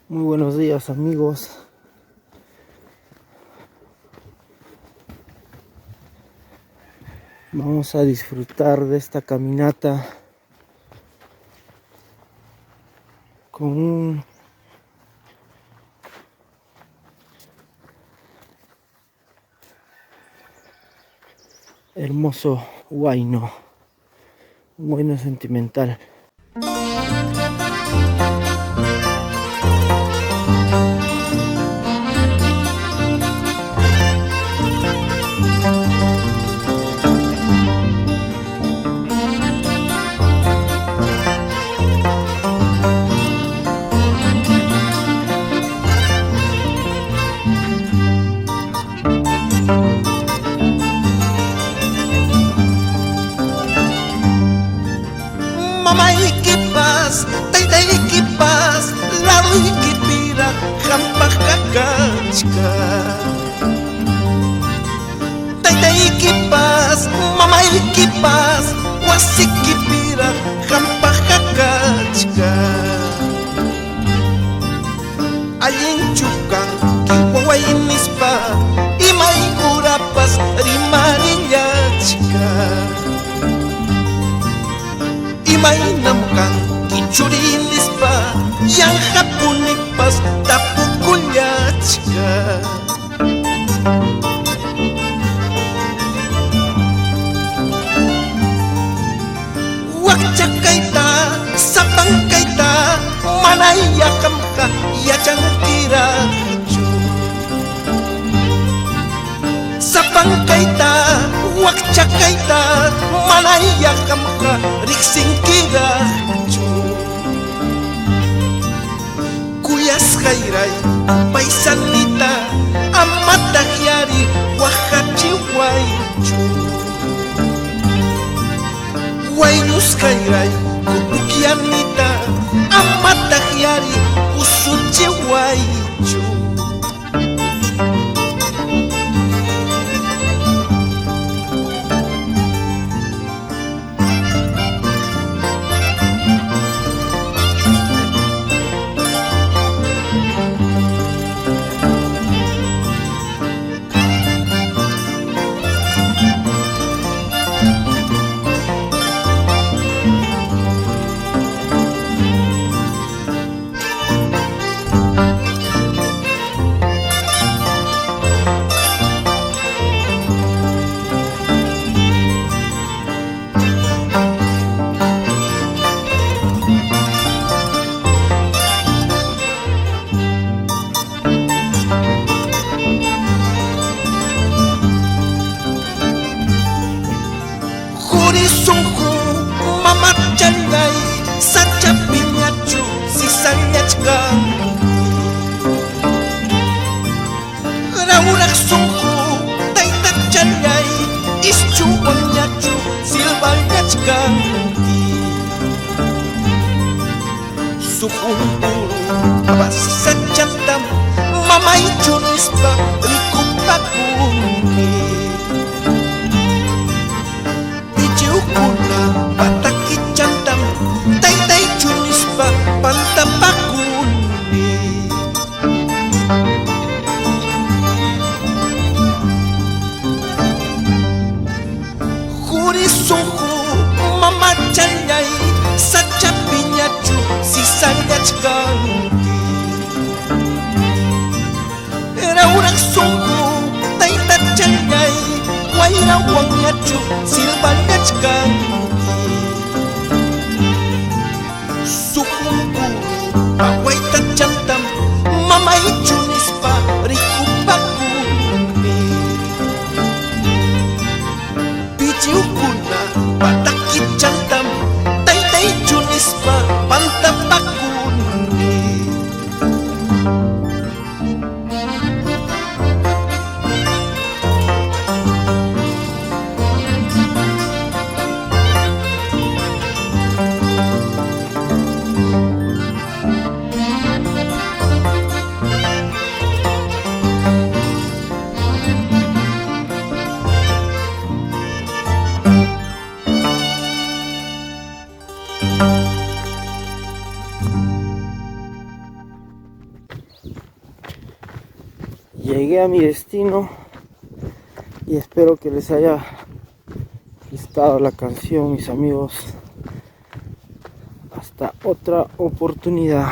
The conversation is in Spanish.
Muy buenos días, amigos. Vamos a disfrutar de esta caminata con un hermoso huayno, un huayno sentimental. Mama ikipas, tayta ikipas, lalo ikipira, hampak kakachka. Tayta ikipas, mama ikipas, wasikipira, hampak kakachka. Allin chukan, kiwaway nispa, imay urapas, rimariñachka. Imaynamkan kichurinispa yanqapunipas tapukullachka. Wakchakayta sapankayta mana yaqamqa yachankiraqchu. Sapankayta wakchakayta mana yaqamqa riqsinkiraqchu. Kuyasqayray paysanita amata qhiyari waqachiwaychu. Waynusqayray kupukyanita amata qhiyari usuchiwaychu. Sunku mama chalay sacha piñachu sisanyachka. Raurak sunku tayta chalay ischuwanyachu silvanyachka. Sukunturu abasisachantam mamaychunispa rikupakuni. Kuna patakichantam taytay chunispa pantapakuni. Jurisunku mama challay sacha piñachu sisanyachkanki. Raurak sunku tayta challay wayrawanñachu silvanyachkanki. Sukunkuru awayta chantam mamaychunispa rikupakuni. Pichiwkuna patakichantam taytaychunispa pantapakuni. llegué a mi destino y espero que les haya gustado la canción, mis amigos. Hasta otra oportunidad.